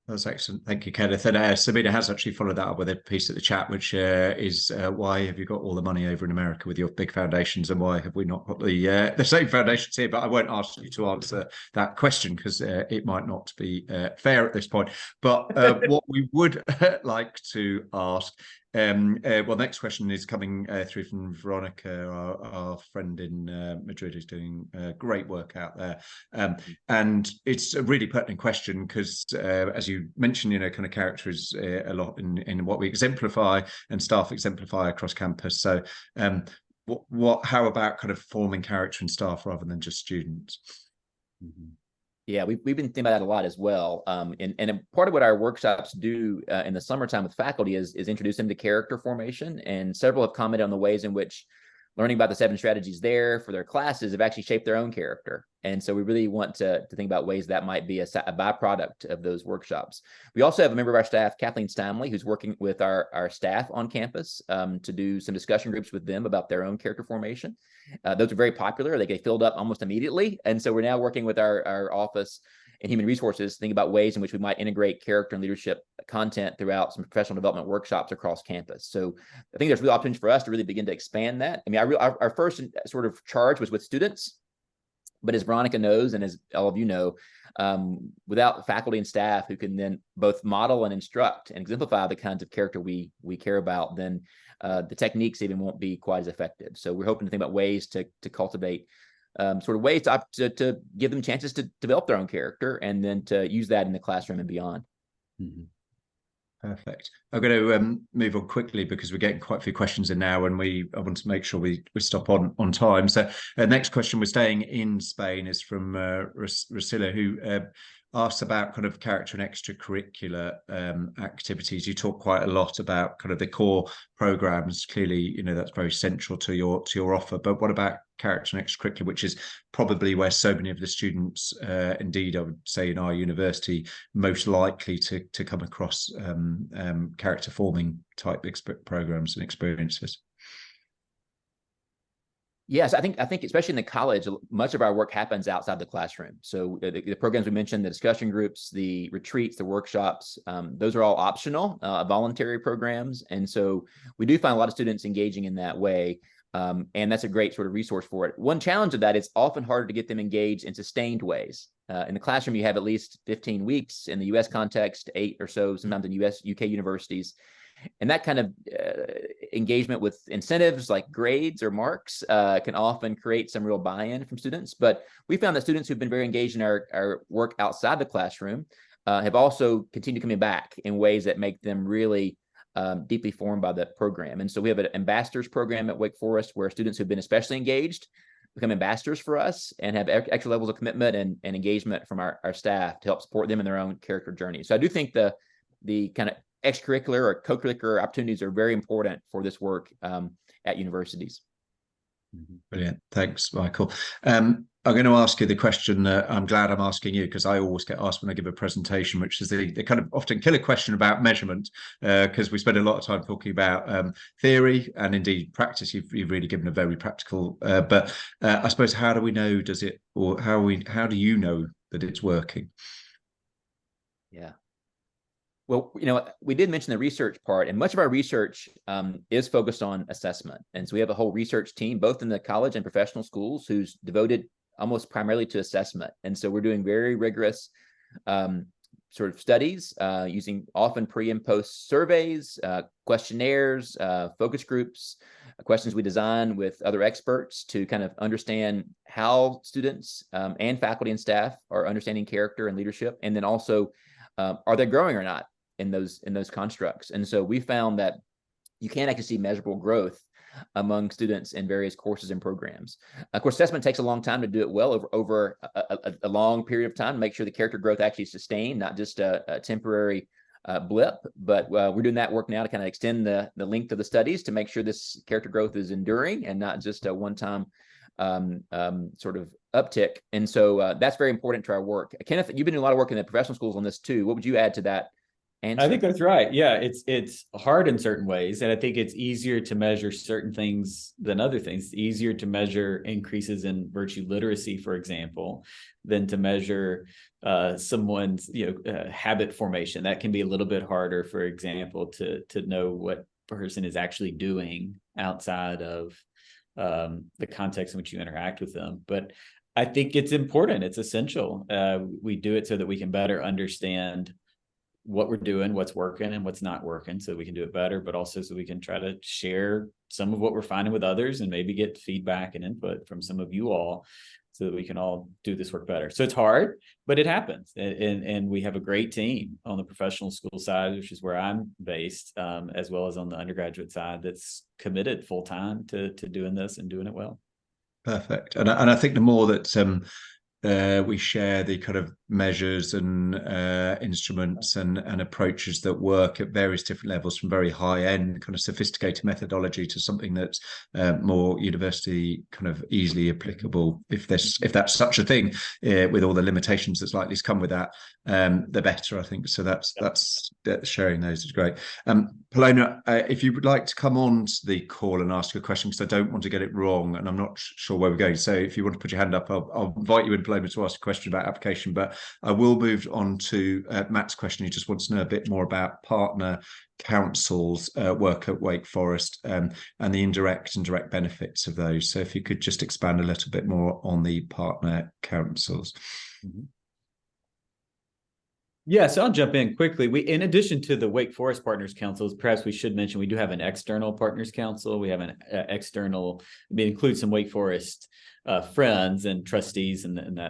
That's excellent. Thank you, Kenneth. And Sabina has actually followed that up with a piece at the chat, which is why have you got all the money over in America with your big foundations, and why have we not got the same foundations here? But I won't ask you to answer that question because it might not be fair at this point. But what we would like to ask Well, next question is coming through from Veronica, our friend in Madrid, who's doing great work out there. And it's a really pertinent question because, as you mentioned, kind of character is a lot in what we exemplify and staff exemplify across campus. So how about kind of forming character in staff rather than just students? Mm-hmm. Yeah, we've been thinking about that a lot as well. And part of what our workshops do in the summertime with faculty is introduce them to character formation. And several have commented on the ways in which learning about the 7 strategies there for their classes have actually shaped their own character. And so we really want to think about ways that might be a byproduct of those workshops. We also have a member of our staff, Kathleen Steinley, who's working with our staff on campus to do some discussion groups with them about their own character formation. Those are very popular. They get filled up almost immediately. And so we're now working with our office in human resources, think about ways in which we might integrate character and leadership content throughout some professional development workshops across campus. So I think there's real opportunities for us to really begin to expand that. I mean, our first sort of charge was with students, but as Veronica knows, and as all of you know, without faculty and staff who can then both model and instruct and exemplify the kinds of character we care about, then the techniques even won't be quite as effective. So we're hoping to think about ways to cultivate sort of ways to give them chances to develop their own character and then to use that in the classroom and beyond. Mm-hmm. Perfect. I'm going to move on quickly because we're getting quite a few questions in now, and I want to make sure we stop on time. So next question, we're staying in Spain, is from Rusilla, who asks about kind of character and extracurricular activities. You talk quite a lot about kind of the core programs. Clearly, that's very central to your offer. But what about character and extracurricular, which is probably where so many of the students, indeed, I would say in our university, most likely to come across character forming type programs and experiences? Yes, I think especially in the college, much of our work happens outside the classroom. So the programs we mentioned, the discussion groups, the retreats, the workshops, those are all optional, voluntary programs. And so we do find a lot of students engaging in that way. And that's a great sort of resource for it. One challenge of that is often harder to get them engaged in sustained ways. In the classroom, you have at least 15 weeks. In the US context, 8 or so, sometimes in UK universities. And that kind of engagement with incentives like grades or marks can often create some real buy-in from students. But we found that students who've been very engaged in our work outside the classroom have also continued coming back in ways that make them really deeply formed by the program. And so we have an ambassadors program at Wake Forest where students who've been especially engaged become ambassadors for us and have extra levels of commitment and engagement from our staff to help support them in their own character journey. So I do think the kind of extracurricular or co-curricular opportunities are very important for this work at universities. Brilliant. Thanks, Michael. I'm going to ask you the question that I'm glad I'm asking you, because I always get asked when I give a presentation, which is the kind of often killer question about measurement, because we spend a lot of time talking about theory and indeed practice. You've really given a very practical, but I suppose, how do we know, how do you know that it's working? Yeah. Well, we did mention the research part, and much of our research is focused on assessment. And so we have a whole research team, both in the college and professional schools, who's devoted almost primarily to assessment. And so we're doing very rigorous sort of studies using often pre and post surveys, questionnaires, focus groups, questions we design with other experts to kind of understand how students and faculty and staff are understanding character and leadership, and then also are they growing or not in those constructs. And so we found that you can actually see measurable growth among students in various courses and programs. Of course, assessment takes a long time to do it well, over a long period of time, to make sure the character growth actually is sustained, not just a temporary blip. But we're doing that work now to kind of extend the length of the studies to make sure this character growth is enduring and not just a one-time sort of uptick. And so that's very important to our work. Kenneth, you've been doing a lot of work in the professional schools on this too. What would you add to that answer? I think that's right. Yeah, it's hard in certain ways. And I think it's easier to measure certain things than other things. It's easier to measure increases in virtue literacy, for example, than to measure someone's habit formation. That can be a little bit harder, for example, to know what person is actually doing outside of the context in which you interact with them. But I think it's important. It's essential. We do it so that we can better understand what we're doing, what's working and what's not working, so we can do it better, but also so we can try to share some of what we're finding with others and maybe get feedback and input from some of you all so that we can all do this work better. So it's hard, but it happens. And we have a great team on the professional school side, which is where I'm based, as well as on the undergraduate side, that's committed full time to doing this and doing it well. Perfect. And I think the more that we share the kind of measures and instruments and approaches that work at various different levels, from very high end kind of sophisticated methodology to something that's more university kind of easily applicable, if that's such a thing, with all the limitations that's likely to come with that, the better, I think. So that's sharing those is great. Paloma, if you would like to come on to the call and ask a question, because I don't want to get it wrong and I'm not sure where we're going. So if you want to put your hand up, I'll invite you in, Paloma, to ask a question about application. But I will move on to Matt's question. He just wants to know a bit more about partner councils work at Wake Forest, and the indirect and direct benefits of those. So if you could just expand a little bit more on the partner councils. Mm-hmm. Yeah, so I'll jump in quickly. In addition to the Wake Forest Partners Councils, perhaps we should mention we do have an external Partners Council. We have an external, it includes some Wake Forest friends and trustees and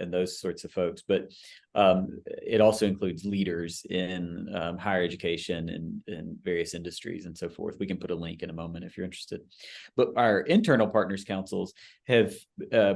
those sorts of folks. But it also includes leaders in higher education and various industries and so forth. We can put a link in a moment if you're interested. But our internal Partners Councils have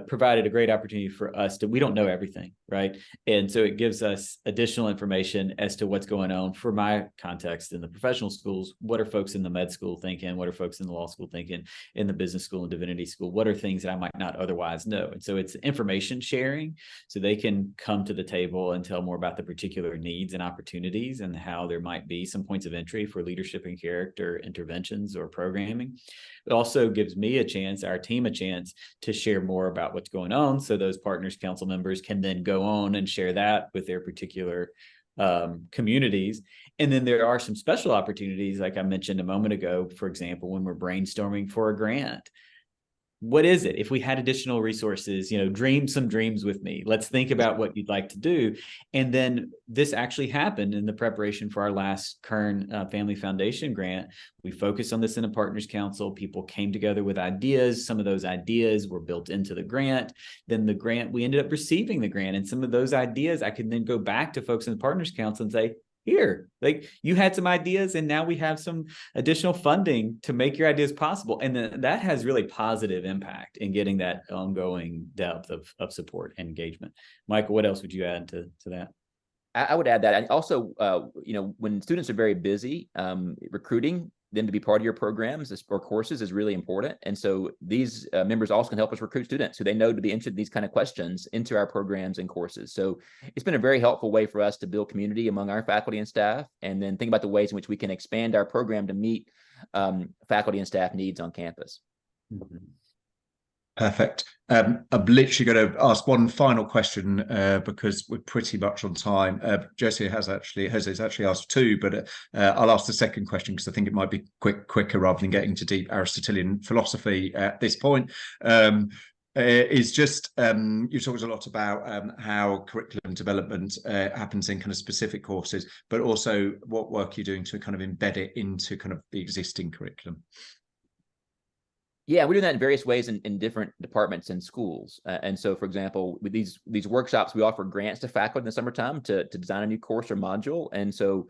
provided a great opportunity for us we don't know everything, right? And so it gives us additional information as to what's going on. For my context in the professional schools, what are folks in the med school thinking? What are folks in the law school thinking? In the business school and divinity school, what are things that I might not otherwise know? And so it's information sharing, so they can come to the table and tell more about the particular needs and opportunities and how there might be some points of entry for leadership and character interventions or programming. It also gives me a chance, our team a chance, to share more about what's going on, so those Partners Council members can then go on and share that with their particular communities. And then there are some special opportunities, like I mentioned a moment ago, for example, when we're brainstorming for a grant. What is it? If we had additional resources, dream some dreams with me. Let's think about what you'd like to do. And then this actually happened in the preparation for our last Kern Family Foundation grant. We focused on this in a Partners Council. People came together with ideas. Some of those ideas were built into the grant. Then the grant, we ended up receiving the grant. And some of those ideas, I could then go back to folks in the Partners Council and say, here, like, you had some ideas and now we have some additional funding to make your ideas possible. And then that has really positive impact in getting that ongoing depth of support and engagement. Michael, what else would you add to that? I would add that. And also, when students are very busy, recruiting them to be part of your programs or courses is really important. And so these members also can help us recruit students who they know to be interested in these kind of questions into our programs and courses. So it's been a very helpful way for us to build community among our faculty and staff, and then think about the ways in which we can expand our program to meet faculty and staff needs on campus. Mm-hmm. Perfect. I'm literally going to ask one final question because we're pretty much on time. Jesse has actually asked two, but I'll ask the second question because I think it might be quicker rather than getting to deep Aristotelian philosophy at this point. Is just you talked a lot about how curriculum development happens in kind of specific courses, but also what work you're doing to kind of embed it into kind of the existing curriculum. Yeah, we're doing that in various ways in different departments and schools. And so, for example, with these workshops, we offer grants to faculty in the summertime to design a new course or module. And so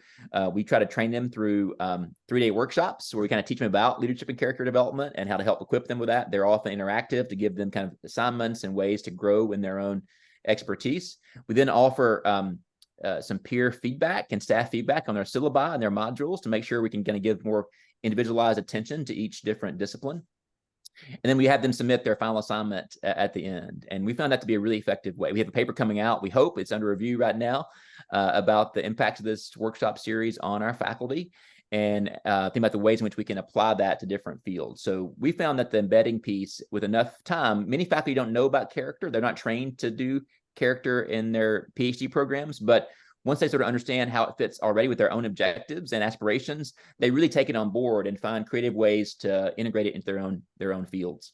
we try to train them through 3-day workshops where we kind of teach them about leadership and character development and how to help equip them with that. They're often interactive to give them kind of assignments and ways to grow in their own expertise. We then offer some peer feedback and staff feedback on their syllabi and their modules to make sure we can kind of give more individualized attention to each different discipline. And then we have them submit their final assignment at the end. And we found that to be a really effective way. We have a paper coming out. We hope it's under review right now about the impact of this workshop series on our faculty, and think about the ways in which we can apply that to different fields. So we found that the embedding piece, with enough time, many faculty don't know about character. They're not trained to do character in their PhD programs, but once they sort of understand how it fits already with their own objectives and aspirations, they really take it on board and find creative ways to integrate it into their own fields.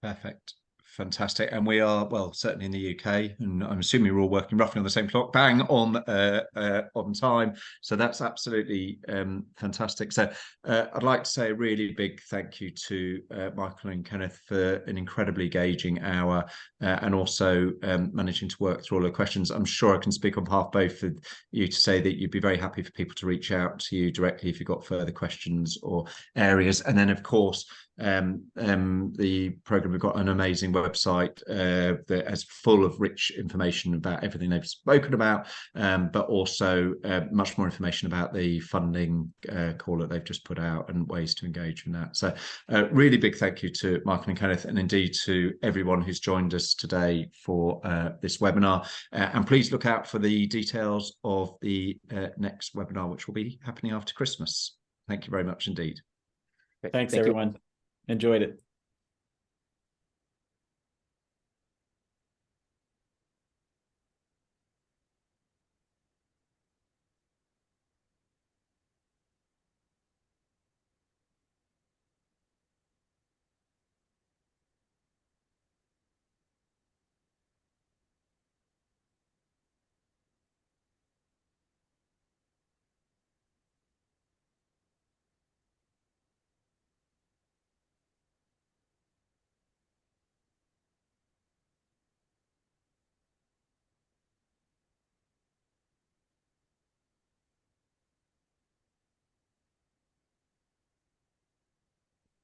Perfect. fantastic. And we are, well, certainly in the UK, and I'm assuming we're all working roughly on the same clock, bang on time. So that's absolutely fantastic. So I'd like to say a really big thank you to Michael and Kenneth for an incredibly engaging hour, and also managing to work through all the questions. I'm sure I can speak on behalf of both of you to say that you'd be very happy for people to reach out to you directly if you've got further questions or areas. And then, of course, the program, we've got an amazing website that is full of rich information about everything they've spoken about, but also much more information about the funding call that they've just put out and ways to engage in that. So really big thank you to Michael and Kenneth, and indeed to everyone who's joined us today for this webinar. And please look out for the details of the next webinar, which will be happening after Christmas. Thank you very much indeed. Thanks, everyone. Enjoyed it.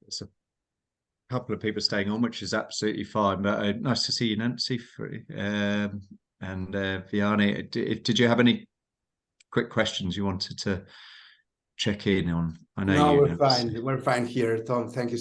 It's a couple of people staying on, which is absolutely fine. But nice to see you, Nancy, and Vianney. Did you have any quick questions you wanted to check in on? I know no, we're fine. We're fine here, Tom. Thank you